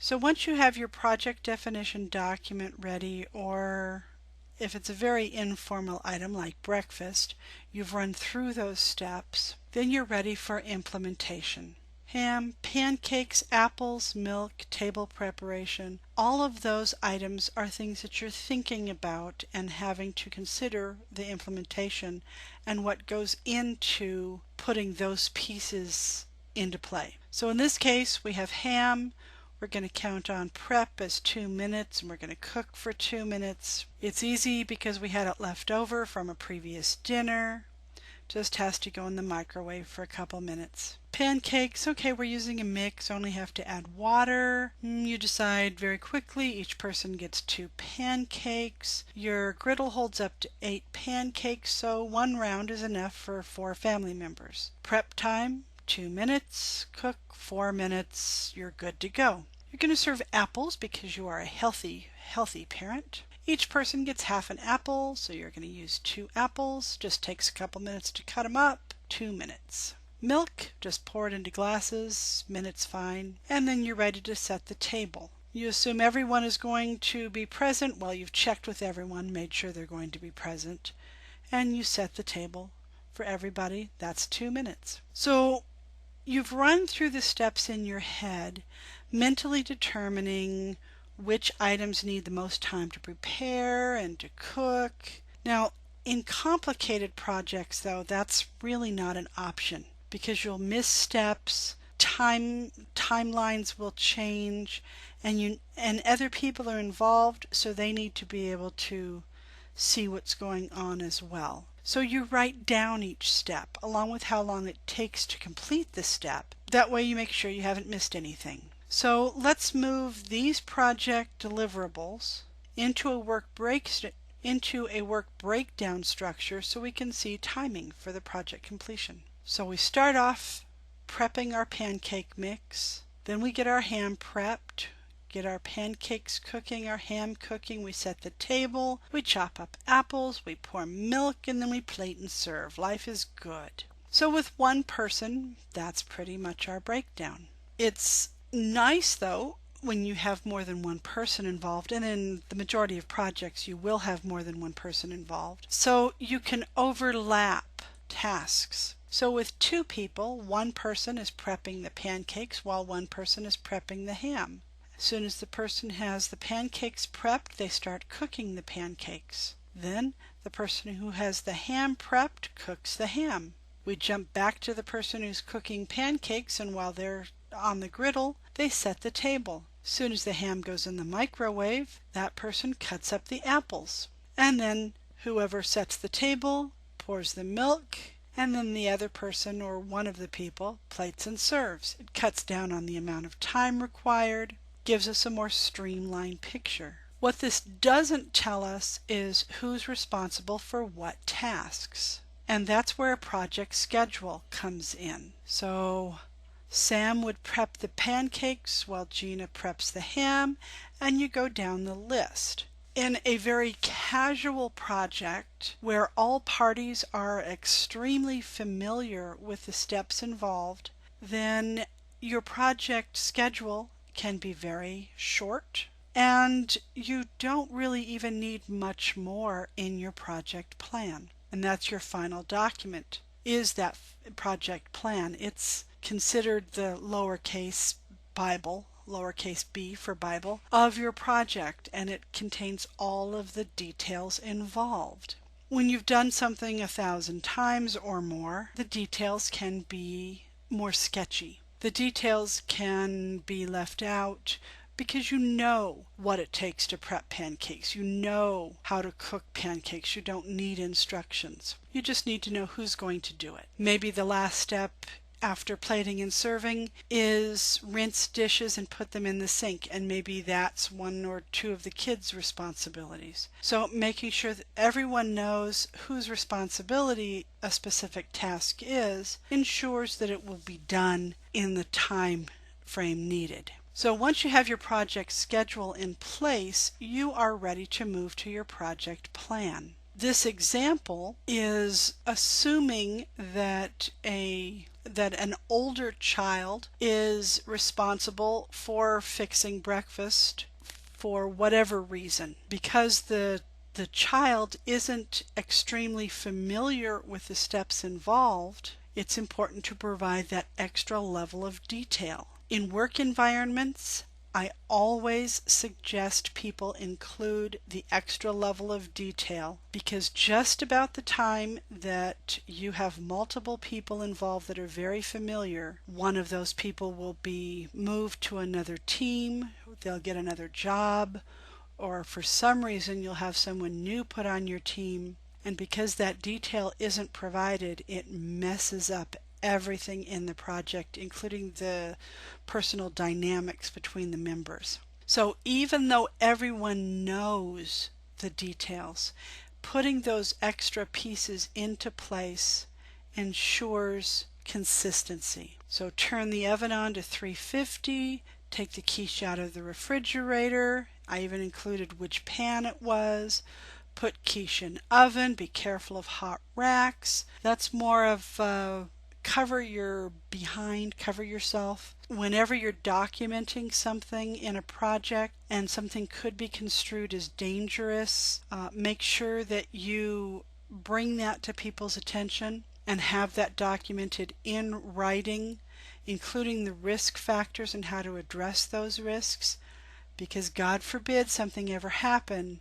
So once you have your project definition document ready, or if it's a very informal item like breakfast, you've run through those steps, then you're ready for implementation. Ham, pancakes, apples, milk, table preparation, all of those items are things that you're thinking about and having to consider the implementation and what goes into putting those pieces into play. So in this case, we have ham. We're going to count on prep as 2 minutes, and we're going to cook for 2 minutes. It's easy because we had it left over from a previous dinner. Just has to go in the microwave for a couple minutes. Pancakes, okay, we're using a mix, only have to add water. You decide very quickly, each person gets 2 pancakes. Your griddle holds up to 8 pancakes, so 1 round is enough for 4 family members. Prep time, 2 minutes. Cook, 4 minutes. You're good to go. You're going to serve apples because you are a healthy parent. Each person gets half an apple, so you're going to use 2 apples. Just takes a couple minutes to cut them up. 2 minutes. Milk, just pour it into glasses. Minutes fine. And then you're ready to set the table. You assume everyone is going to be present. Well, you've checked with everyone, made sure they're going to be present, and you set the table for everybody. That's 2 minutes. So you've run through the steps in your head, mentally determining which items need the most time to prepare and to cook. Now, in complicated projects, though, that's really not an option because you'll miss steps, timelines will change, and other people are involved, so they need to be able to see what's going on as well. So you write down each step along with how long it takes to complete the step. That way you make sure you haven't missed anything. So let's move these project deliverables into a work breakdown structure so we can see timing for the project completion. So we start off prepping our pancake mix. Then we get our ham prepped, get our pancakes cooking, our ham cooking. We set the table, we chop up apples, we pour milk, and then we plate and serve. Life is good. So with 1 person, that's pretty much our breakdown. It's nice though when you have more than 1 person involved, and in the majority of projects you will have more than 1 person involved, so you can overlap tasks. So with 2 people, 1 person is prepping the pancakes while 1 person is prepping the ham. As soon as the person has the pancakes prepped, they start cooking the pancakes. Then the person who has the ham prepped cooks the ham. We jump back to the person who's cooking pancakes, and while they're on the griddle, they set the table. As soon as the ham goes in the microwave, that person cuts up the apples. And then whoever sets the table pours the milk, and then the other person or one of the people plates and serves. It cuts down on the amount of time required, gives us a more streamlined picture. What this doesn't tell us is who's responsible for what tasks. And that's where a project schedule comes in. So Sam would prep the pancakes while Gina preps the ham, and you go down the list. In a very casual project where all parties are extremely familiar with the steps involved, then your project schedule can be very short, and you don't really even need much more in your project plan. And that's your final document, is that project plan. It's considered the lowercase Bible, lowercase b for Bible, of your project, and it contains all of the details involved. When you've done something 1,000 times or more, the details can be more sketchy. The details can be left out because you know what it takes to prep pancakes. You know how to cook pancakes. You don't need instructions. You just need to know who's going to do it. Maybe the last step after plating and serving is rinse dishes and put them in the sink, and maybe that's 1 or 2 of the kids' responsibilities. So making sure that everyone knows whose responsibility a specific task is ensures that it will be done in the time frame needed. So once you have your project schedule in place, you are ready to move to your project plan. This example is assuming that a that an older child is responsible for fixing breakfast for whatever reason. Because the child isn't extremely familiar with the steps involved, it's important to provide that extra level of detail. In work environments, I always suggest people include the extra level of detail, because just about the time that you have multiple people involved that are very familiar, one of those people will be moved to another team, they'll get another job, or for some reason you'll have someone new put on your team, and because that detail isn't provided, it messes up everything in the project, including the personal dynamics between the members. So even though everyone knows the details, putting those extra pieces into place ensures consistency. So turn the oven on to 350, take the quiche out of the refrigerator. I even included which pan it was. Put quiche in oven. Be careful of hot racks. That's more of cover your behind, cover yourself. Whenever you're documenting something in a project and something could be construed as dangerous, make sure that you bring that to people's attention and have that documented in writing, including the risk factors and how to address those risks, because God forbid something ever happen,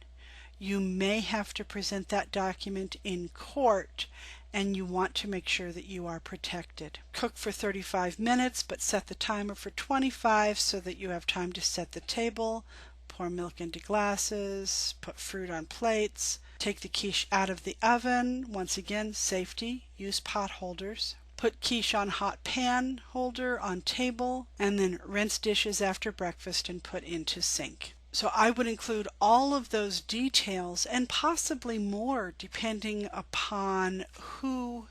you may have to present that document in court, and you want to make sure that you are protected. Cook for 35 minutes, but set the timer for 25 so that you have time to set the table, pour milk into glasses, put fruit on plates. Take the quiche out of the oven. Once again, safety, use pot holders. Put quiche on hot pan holder on table, and then rinse dishes after breakfast and put into sink. So I would include all of those details and possibly more depending upon who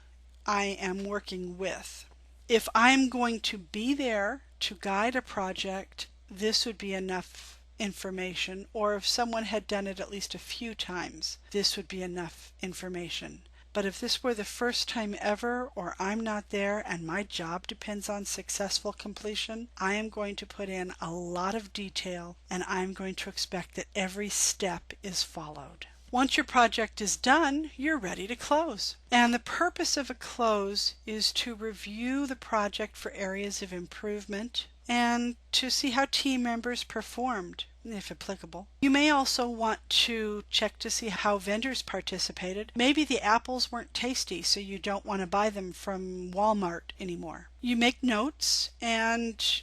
I am working with. If I'm going to be there to guide a project, this would be enough information, or if someone had done it at least a few times, this would be enough information. But if this were the first time ever, or I'm not there and my job depends on successful completion, I am going to put in a lot of detail, and I'm going to expect that every step is followed. Once your project is done, you're ready to close. And the purpose of a close is to review the project for areas of improvement and to see how team members performed, if applicable. You may also want to check to see how vendors participated. Maybe the apples weren't tasty, so you don't want to buy them from Walmart anymore. You make notes, and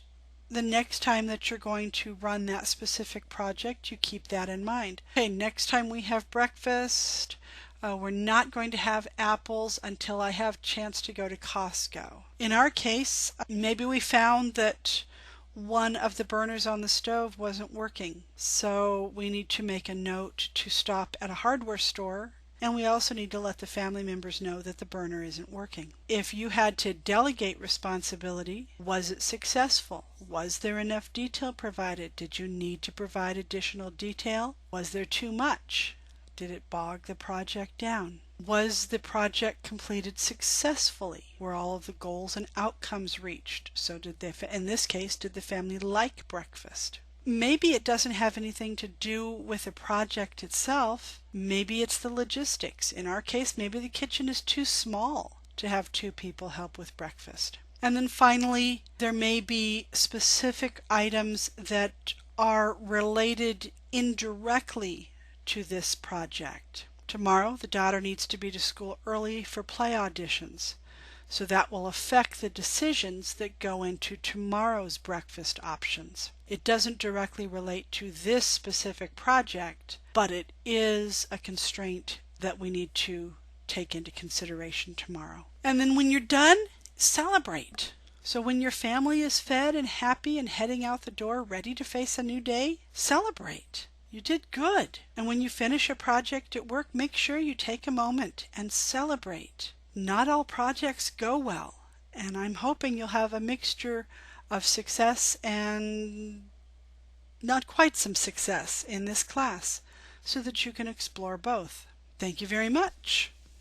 the next time that you're going to run that specific project, you keep that in mind. Okay, next time we have breakfast, we're not going to have apples until I have a chance to go to Costco. In our case, maybe we found that one of the burners on the stove wasn't working, so we need to make a note to stop at a hardware store, and we also need to let the family members know that the burner isn't working. If you had to delegate responsibility, was it successful? Was there enough detail provided? Did you need to provide additional detail? Was there too much? Did it bog the project down? Was the project completed successfully? Were all of the goals and outcomes reached? So in this case, did the family like breakfast? Maybe it doesn't have anything to do with the project itself. Maybe it's the logistics. In our case, maybe the kitchen is too small to have 2 people help with breakfast. And then finally, there may be specific items that are related indirectly to this project. Tomorrow, the daughter needs to be to school early for play auditions, so that will affect the decisions that go into tomorrow's breakfast options. It doesn't directly relate to this specific project, but it is a constraint that we need to take into consideration tomorrow. And then when you're done, celebrate. So when your family is fed and happy and heading out the door ready to face a new day, celebrate. You did good. And when you finish a project at work, make sure you take a moment and celebrate. Not all projects go well, and I'm hoping you'll have a mixture of success and not quite some success in this class so that you can explore both. Thank you very much.